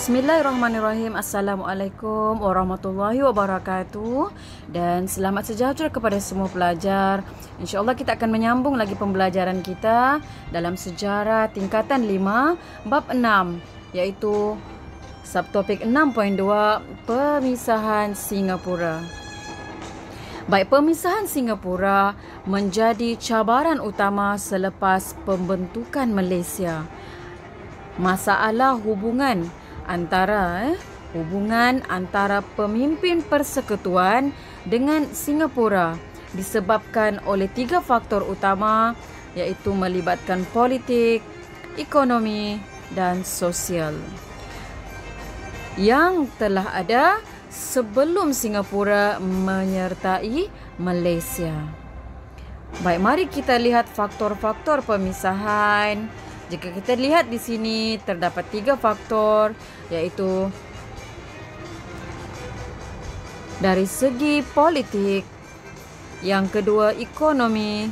Bismillahirrahmanirrahim. Assalamualaikum warahmatullahi wabarakatuh. Dan selamat sejahtera kepada semua pelajar. InsyaAllah kita akan menyambung lagi pembelajaran kita dalam sejarah tingkatan 5 bab 6, iaitu subtopik 6.2 pemisahan Singapura. Baik, pemisahan Singapura menjadi cabaran utama selepas pembentukan Malaysia. Masalah hubungan antara pemimpin persekutuan dengan Singapura disebabkan oleh 3 faktor utama, iaitu melibatkan politik, ekonomi dan sosial yang telah ada sebelum Singapura menyertai Malaysia. Baik, mari kita lihat faktor-faktor pemisahan. Jika kita lihat di sini terdapat 3 faktor, iaitu dari segi politik, yang kedua ekonomi,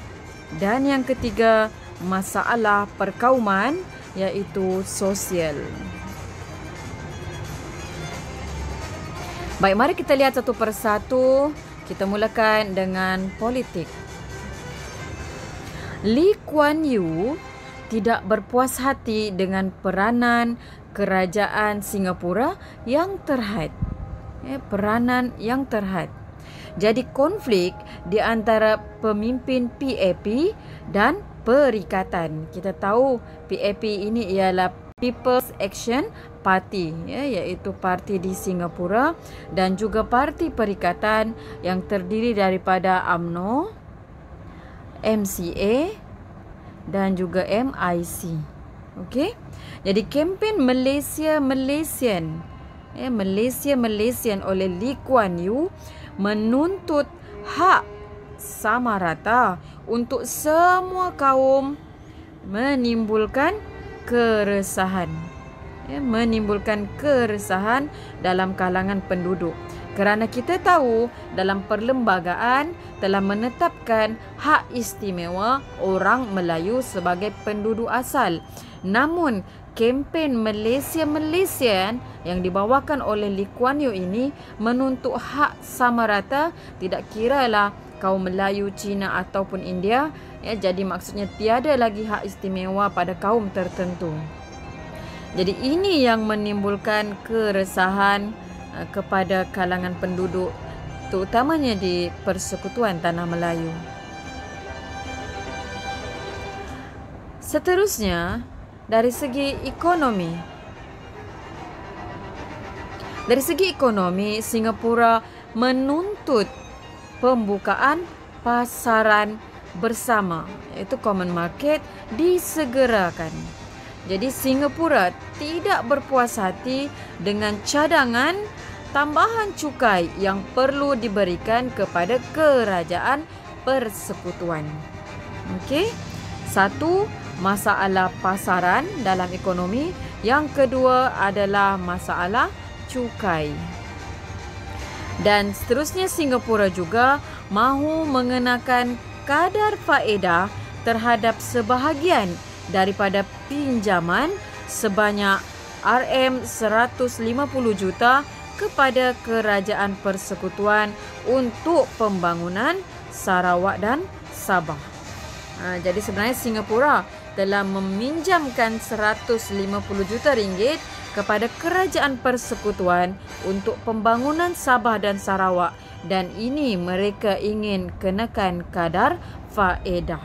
dan yang ketiga masalah perkauman, iaitu sosial. Baik, mari kita lihat satu persatu. Kita mulakan dengan politik. Lee Kuan Yew tidak berpuas hati dengan peranan kerajaan Singapura yang terhad. Peranan yang terhad. Jadi konflik di antara pemimpin PAP dan Perikatan. Kita tahu PAP ini ialah People's Action Party, iaitu parti di Singapura, dan juga parti Perikatan yang terdiri daripada UMNO, MCA dan juga MIC. Okey. Jadi kempen Malaysian oleh Lee Kuan Yew menuntut hak sama rata untuk semua kaum menimbulkan keresahan. Menimbulkan keresahan dalam kalangan penduduk. Kerana kita tahu dalam perlembagaan telah menetapkan hak istimewa orang Melayu sebagai penduduk asal. Namun kempen Malaysian yang dibawakan oleh Lee Kuan Yew ini menuntut hak sama rata, tidak kiralah kaum Melayu, Cina ataupun India. Jadi maksudnya tiada lagi hak istimewa pada kaum tertentu. Jadi ini yang menimbulkan keresahan kepada kalangan penduduk, terutamanya di Persekutuan Tanah Melayu. Seterusnya, dari segi ekonomi. Dari segi ekonomi, Singapura menuntut pembukaan pasaran bersama, iaitu common market, disegerakan. Jadi Singapura tidak berpuas hati dengan cadangan tambahan cukai yang perlu diberikan kepada kerajaan persekutuan. Okey. Satu, masalah pasaran dalam ekonomi. Yang kedua adalah masalah cukai. Dan seterusnya Singapura juga mahu mengenakan kadar faedah terhadap sebahagian daripada pinjaman sebanyak RM150 juta kepada kerajaan persekutuan untuk pembangunan Sarawak dan Sabah. Jadi sebenarnya Singapura telah meminjamkan 150 juta ringgit kepada kerajaan persekutuan untuk pembangunan Sabah dan Sarawak, dan ini mereka ingin kenakan kadar faedah.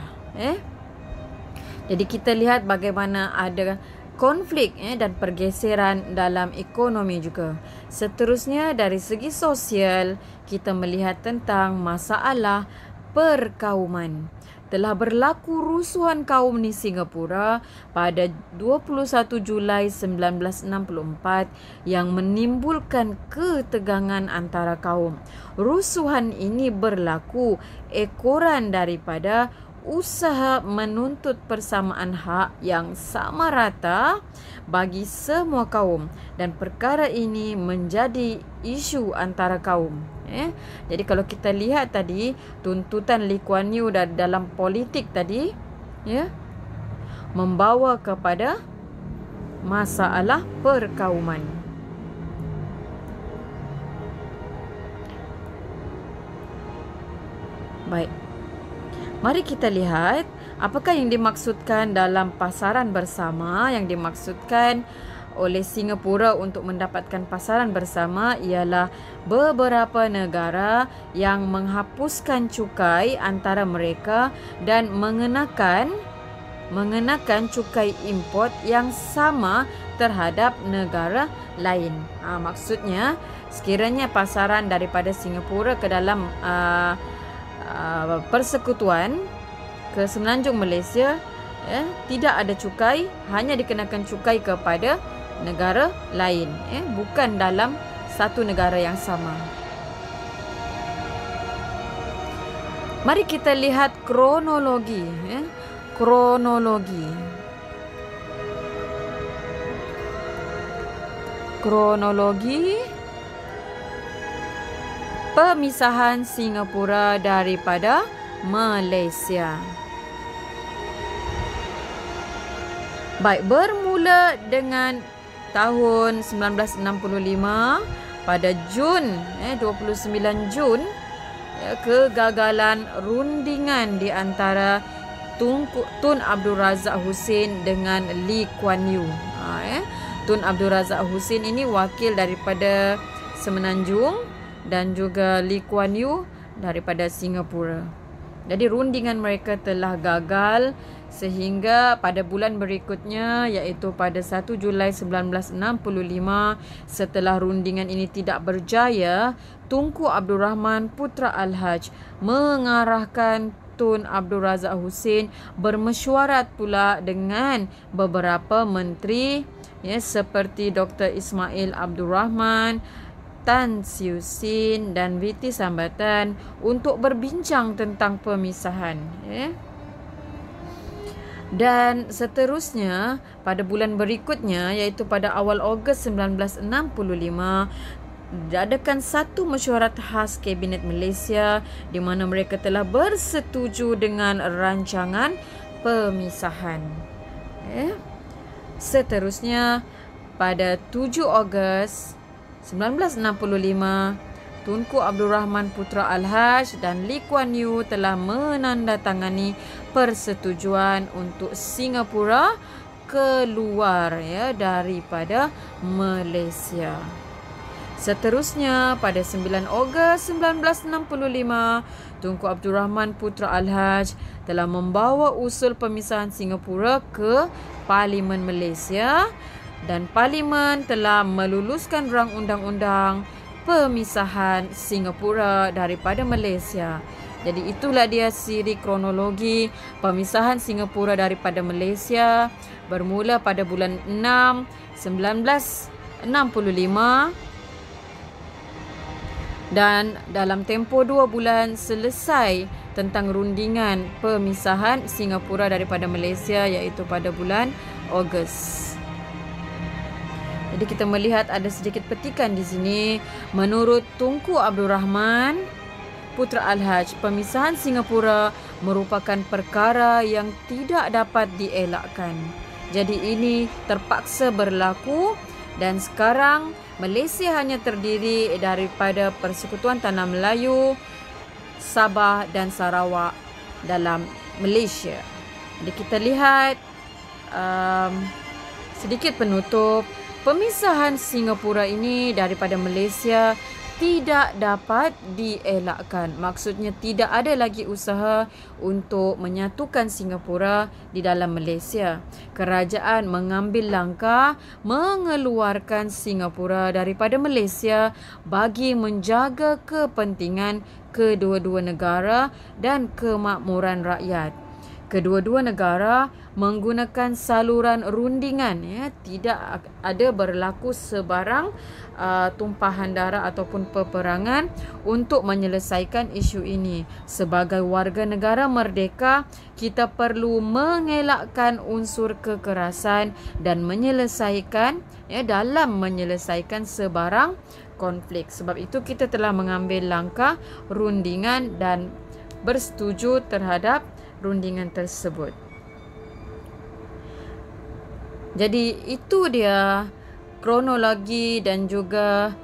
Jadi kita lihat bagaimana ada konflik dan pergeseran dalam ekonomi juga. Seterusnya dari segi sosial, kita melihat tentang masalah perkauman. Telah berlaku rusuhan kaum di Singapura pada 21 Julai 1964 yang menimbulkan ketegangan antara kaum. Rusuhan ini berlaku ekoran daripada usaha menuntut persamaan hak yang sama rata bagi semua kaum, dan perkara ini menjadi isu antara kaum. Jadi kalau kita lihat tadi tuntutan Lee Kuan Yew dalam politik tadi, membawa kepada masalah perkauman. Baik. Mari kita lihat apakah yang dimaksudkan dalam pasaran bersama. Yang dimaksudkan oleh Singapura untuk mendapatkan pasaran bersama ialah beberapa negara yang menghapuskan cukai antara mereka dan mengenakan cukai import yang sama terhadap negara lain. Maksudnya sekiranya pasaran daripada Singapura ke dalam persekutuan ke Semenanjung Malaysia tidak ada cukai, hanya dikenakan cukai kepada negara lain, bukan dalam satu negara yang sama. Mari kita lihat kronologi. Kronologi pemisahan Singapura daripada Malaysia. Baik, bermula dengan tahun 1965 pada Jun 29 Jun kegagalan rundingan di antara Tun Abdul Razak Husin dengan Lee Kuan Yew. Tun Abdul Razak Husin ini wakil daripada Semenanjung dan juga Lee Kuan Yew daripada Singapura. Jadi rundingan mereka telah gagal sehingga pada bulan berikutnya, iaitu pada 1 Julai 1965, setelah rundingan ini tidak berjaya, Tunku Abdul Rahman Putra Al-Haj mengarahkan Tun Abdul Razak Husin bermesyuarat pula dengan beberapa menteri seperti Dr. Ismail Abdul Rahman, Tan Siew Sin dan VT Sambatan untuk berbincang tentang pemisahan. Dan seterusnya pada bulan berikutnya, iaitu pada awal Ogos 1965, diadakan satu mesyuarat khas Kabinet Malaysia di mana mereka telah bersetuju dengan rancangan pemisahan. Seterusnya pada 7 Ogos 1965, Tunku Abdul Rahman Putra Al-Haj dan Lee Kuan Yew telah menandatangani persetujuan untuk Singapura keluar daripada Malaysia. Seterusnya pada 9 Ogos 1965, Tunku Abdul Rahman Putra Al-Haj telah membawa usul pemisahan Singapura ke Parlimen Malaysia dan Parlimen telah meluluskan rang undang-undang pemisahan Singapura daripada Malaysia. Jadi itulah dia siri kronologi pemisahan Singapura daripada Malaysia bermula pada bulan 6 1965 dan dalam tempoh 2 bulan selesai tentang rundingan pemisahan Singapura daripada Malaysia, iaitu pada bulan Ogos. Jadi kita melihat ada sedikit petikan di sini. Menurut Tunku Abdul Rahman Putra Al-Haj, pemisahan Singapura merupakan perkara yang tidak dapat dielakkan. Jadi ini terpaksa berlaku dan sekarang Malaysia hanya terdiri daripada Persekutuan Tanah Melayu, Sabah dan Sarawak dalam Malaysia. Jadi kita lihat sedikit penutup. Pemisahan Singapura ini daripada Malaysia tidak dapat dielakkan. Maksudnya tidak ada lagi usaha untuk menyatukan Singapura di dalam Malaysia. Kerajaan mengambil langkah mengeluarkan Singapura daripada Malaysia bagi menjaga kepentingan kedua-dua negara dan kemakmuran rakyat. Kedua-dua negara menggunakan saluran rundingan, tidak ada berlaku sebarang tumpahan darah ataupun peperangan untuk menyelesaikan isu ini. Sebagai warga negara merdeka, kita perlu mengelakkan unsur kekerasan dan menyelesaikan dalam menyelesaikan sebarang konflik. Sebab itu kita telah mengambil langkah rundingan dan bersetuju terhadap rundingan tersebut. Jadi itu dia kronologi dan juga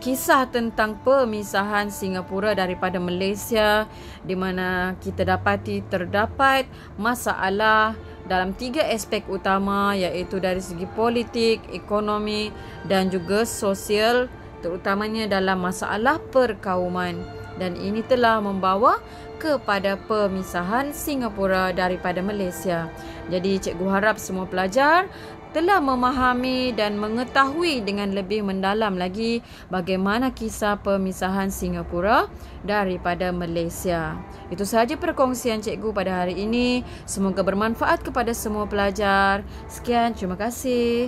kisah tentang pemisahan Singapura daripada Malaysia, di mana kita dapati terdapat masalah dalam 3 aspek utama, iaitu dari segi politik, ekonomi dan juga sosial, terutamanya dalam masalah perkauman. Dan ini telah membawa kepada pemisahan Singapura daripada Malaysia. Jadi cikgu harap semua pelajar telah memahami dan mengetahui dengan lebih mendalam lagi bagaimana kisah pemisahan Singapura daripada Malaysia. Itu sahaja perkongsian cikgu pada hari ini. Semoga bermanfaat kepada semua pelajar. Sekian, terima kasih.